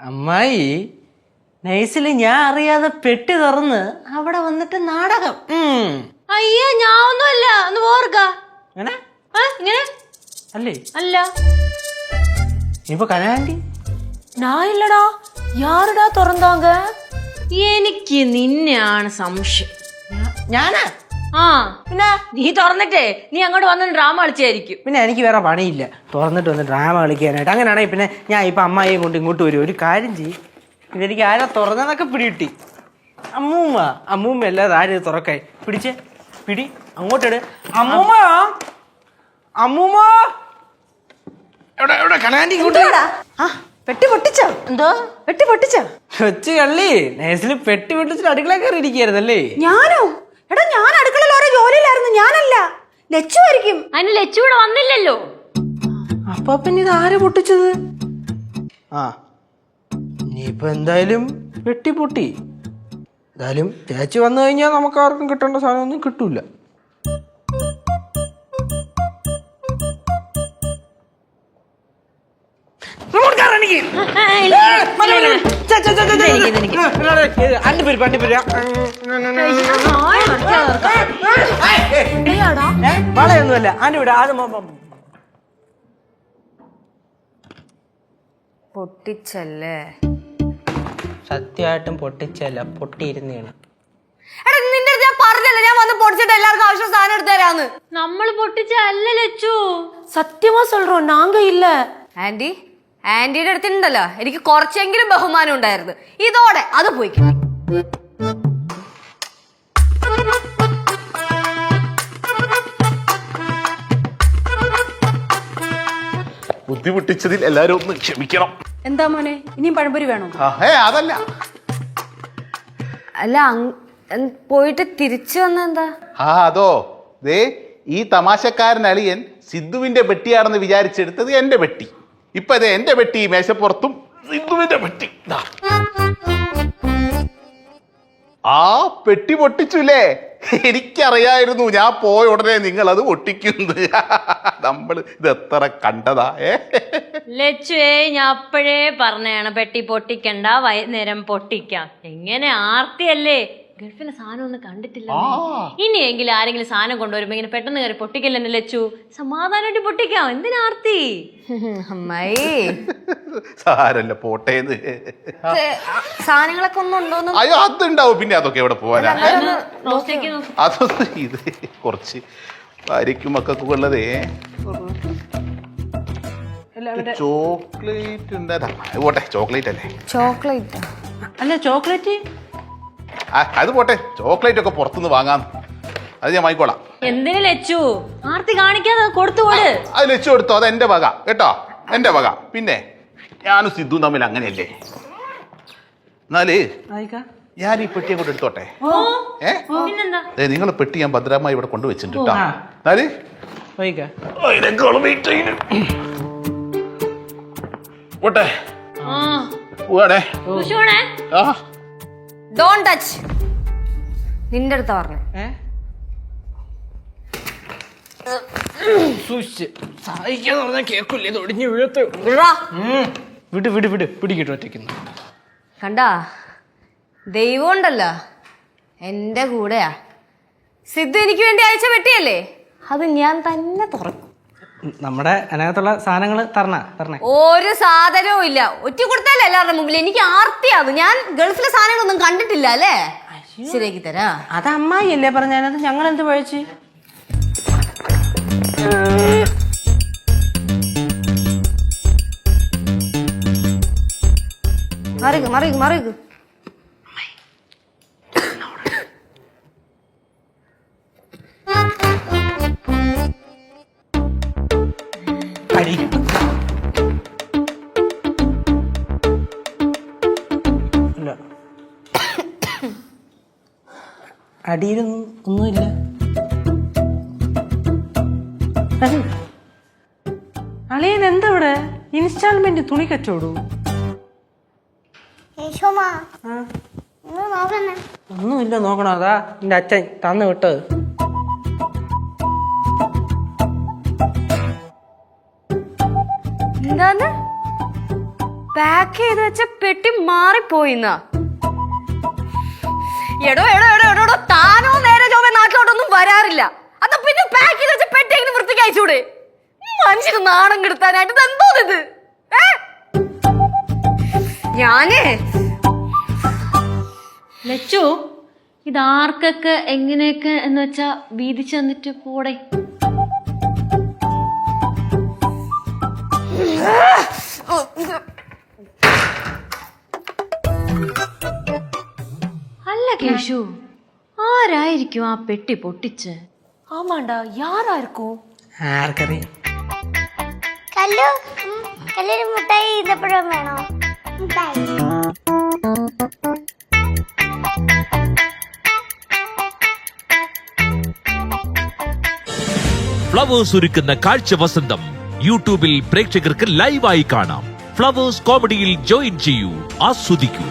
അമ്മായി നൈസില് ഞാൻ അറിയാതെ പെട്ടി തുറന്ന് അവിടെ വന്നിട്ട് നാടകം. അയ്യോ ഞാൻ ഒന്നുമല്ല, ഒന്ന് ഓർക്ക ഇങ്ങനെ അല്ലേ അല്ല. ഇപ്പൊ കനാൻറ്റി ഞാൻ ഇല്ലടാ, യാരുടാ തുറന്നാങ്ക? എനിക്ക് നിന്നെയാണ് സംശയം. ഞാനാ? ആ പിന്നെ നീ തുറന്നിട്ടേ നീ അങ്ങോട്ട് വന്ന് ഡ്രാമ കളിച്ചായിരിക്കും. പിന്നെ എനിക്ക് വേറെ പണിയില്ല തുറന്നിട്ട് വന്ന് ഡ്രാമ കളിക്കാനായിട്ട്. അങ്ങനെയാണെങ്കിൽ പിന്നെ ഞാൻ ഇപ്പൊ അമ്മായിയെ കൊണ്ട് ഇങ്ങോട്ട് വരും. ഒരു കാര്യം ചെയ്യും, ഇതെനിക്ക് ആരാ തുറന്നതൊക്കെ പിടികിട്ടി. അമ്മൂമ്മ അല്ലാതെ ആരും തുറക്കായി. പിടി അങ്ങോട്ടിട്. അമ്മൂമ്മ എവിടെ കനാൻറ്റി ഇങ്ങോട്ട്. പെട്ടി പൊട്ടിച്ചോ? എന്തോ പെട്ടി പൊട്ടിച്ചോ? കൊച്ചു കള്ളി നൈസില് പെട്ടി പൊട്ടിച്ചിട്ട് അടുക്കള കയറി ഇരിക്കുകയായിരുന്നല്ലേ? ഞാനോ? എടാ ഞാൻ അടുക്കളയിൽ ഓരോ ജോലിയിലായിരുന്നു. ഞാനല്ല, ലച്ചു ആയിരിക്കും. അതിന് ലച്ചു ഇവിടെ വന്നില്ലല്ലോ. അപ്പൊ പിന്നെ ഇത് ആര് പൊട്ടിച്ചത്? ഇനിയിപ്പൊ എന്തായാലും പെട്ടി പൊട്ടി. എന്തായാലും ചേച്ചി വന്നു കഴിഞ്ഞാൽ നമുക്ക് ആർക്കും കിട്ടേണ്ട സാധനമൊന്നും കിട്ടൂല. വളയൊന്നുമല്ല അനിവിടെ അത് പൊട്ടിച്ചല്ലേ? സത്യമായിട്ടും പൊട്ടിച്ചല്ല, പൊട്ടിയിരുന്നാണ്. എടാ നിന്റെ ഞാൻ പറഞ്ഞല്ലോ, ഞാൻ വന്ന് പൊടിച്ചിട്ട് എല്ലാവർക്കും ആവശ്യം സാധനം എടുത്തു തരാന്ന്. നമ്മള് പൊട്ടിച്ചല്ല ലച്ചു. സത്യമാ சொல்றோம், நாங்க இல்ல. ആന്റിയുടെ അടുത്തുണ്ടല്ലോ എനിക്ക് കുറച്ചെങ്കിലും ബഹുമാനം ഉണ്ടായിരുന്നു. ഇതോടെ അത് പോയി. ബുദ്ധിമുട്ടിച്ചതിൽ എല്ലാരും ഒന്ന് ക്ഷമിക്കണം. എന്താ മോനെ, ഇനിയും പഴംപൊരി വേണോ? അതല്ല അല്ല പോയിട്ട് തിരിച്ചു വന്നെന്താ? അതോ ദേ ഈ തമാശക്കാരൻ അളിയൻ സിദ്ധുവിന്റെ പെട്ടിയാണെന്ന് വിചാരിച്ചെടുത്തത് എന്റെ പെട്ടി. ഇപ്പൊ അതെ എന്റെ പെട്ടി മേശപ്പുറത്തും സിദ്ധുവിന്റെ പെട്ടി. ആ പെട്ടി പൊട്ടിച്ചുല്ലേ? എനിക്കറിയായിരുന്നു ഞാൻ പോയ ഉടനെ നിങ്ങൾ അത് പൊട്ടിക്കുന്നത്. നമ്മൾ ഇത് എത്ര കണ്ടതാ. ലച്ചുവേ ഞാൻ അപ്പോഴേ പറഞ്ഞാണ് പെട്ടി പൊട്ടിക്കണ്ട, വൈകുന്നേരം പൊട്ടിക്കാം. എങ്ങനെ ആർത്തിയല്ലേ, ഗൾഫിലെ സാധനം ഒന്നും കണ്ടിട്ടില്ല. ഇനിയെങ്കിലും ആരെങ്കിലും സാധനം കൊണ്ടുവരുമ്പോ ഇങ്ങനെ പെട്ടെന്ന് കയറി പൊട്ടിക്കല്ലേ ലച്ചു. സമാധാനമായിട്ട് പൊട്ടിക്കാം, എന്തിനാ ആർത്തി? അമ്മായി സാരല്ല പോട്ടേന്ന്. സാധനങ്ങളൊക്കെ ഒന്നും ഉണ്ടോന്ന്? അയ്യോ അതുണ്ടാവും, പിന്നെ അതൊക്കെ എവിടെ പോവാനാ. അതൊന്നും ഇത് കുറച്ച് ഭാര്യയ്ക്കും മക്കൾക്കും ഉള്ളതേ. ചോക്ലേറ്റ് ഉണ്ടാ പോട്ടെ, ചോക്ലേറ്റ് അല്ലേ? ചോക്ലേറ്റ് അല്ല ചോക്ലേറ്റ് അത് പോട്ടെ, ചോക്ലേറ്റ് ഒക്കെ പുറത്തുനിന്ന് വാങ്ങാം, അത് ഞാൻ വാങ്ങിക്കോളാം. എന്തിനു ലച്ചു ആർത്തി കാണിക്കാതെ കൊടുത്തുപോട്. അത് ലച്ചു കൊടുത്തോ, അത് എന്റെ വക കേട്ടോ, എന്റെ വക. പിന്നെ ഞാനും സിദ്ധു തമ്മിൽ അങ്ങനെയല്ലേ. എന്നാല് ഞാൻ ഈ പെട്ടിയെ കൊണ്ട് എടുത്തോട്ടെ. നിങ്ങൾ പെട്ടി ഞാൻ ഭദ്രമായി ഇവിടെ കൊണ്ടുവച്ചിട്ടുണ്ട് കേട്ടോ. എന്നാല് പോട്ടെ പോവാടേ. Don't touch. നിന്റെ അടുത്ത പറഞ്ഞേ. കണ്ടാ, ദൈവം ഉണ്ടല്ലോ എന്റെ കൂടെയാ. സിദ്ധു എനിക്ക് വേണ്ടി അയച്ച പെട്ടിയല്ലേ, അത് ഞാൻ തന്നെ തുറക്കും. നമ്മുടെ അതിനകത്തുള്ള സാധനങ്ങൾ തരണേ. ഒരു സാധനവും ഇല്ല, ഒറ്റ കൊടുത്തല്ലേ എല്ലാവരുടെ മുമ്പിൽ. എനിക്ക് ആർത്തിയാത്. ഞാൻ ഗൾഫിലെ സാധനങ്ങളൊന്നും കണ്ടിട്ടില്ല അല്ലേ. ശരിയാക്കി തരാ. അത് അമ്മായി അല്ലേ പറഞ്ഞത്, ഞങ്ങൾ എന്ത് പഴിച്ച്? മറിയുക അടിയിലൊന്നും ഒന്നുമില്ല. അളിയൻ എന്താ ഇവിടെ ഇൻസ്റ്റാൾമെന്റ് തുണി കച്ചവടൂ? ഒന്നുമില്ല, നോക്കണോ? അതാ എന്റെ അച്ഛൻ തന്നു വിട്ടത്. എന്താന്ന്? പാക്ക് ചെയ്ത് വെച്ച പെട്ടി മാറിപ്പോയിന്നാ. എടോ എടോ എടോ എടോ താനോ നേരെ ജോബെ നാട്ടിലോട്ടൊന്നും വരാറില്ല. അതാ പിന്നെ പാക്ക് ചെയ്ത് വെച്ച പെട്ടി എങ്ങനെ വൃത്തിക്ക് അയച്ചൂടെ? മനുഷ്യന് നാണം കെടുത്താനായിട്ട് എന്തോ ഇത്. ഞാനേ ലച്ചു, ഇതാർക്കൊക്കെ എങ്ങനെയൊക്കെ എന്ന് വെച്ചാ വീതിച്ചു തന്നിട്ട് പോടെ. അല്ല കേശു, ആരായിരിക്കും ആ പെട്ടി പൊട്ടിച്ച്? ஆமாண்டா யாரா இருக்கும்? ആർക്കറിയാം. കല്ലു കല്ലൊരു മുട്ടായി ഈന്തപ്പഴം വേണോ? മുട്ടായി. ഫ്ലവേഴ്സ് ഒരുക്കുന്ന കാഴ്ച വസന്തം യൂട്യൂബിൽ പ്രേക്ഷകർക്ക് ലൈവായി കാണാം. ഫ്ലവേഴ്സ് കോമഡിയിൽ ജോയിൻ ചെയ്യൂ, ആസ്വദിക്കൂ.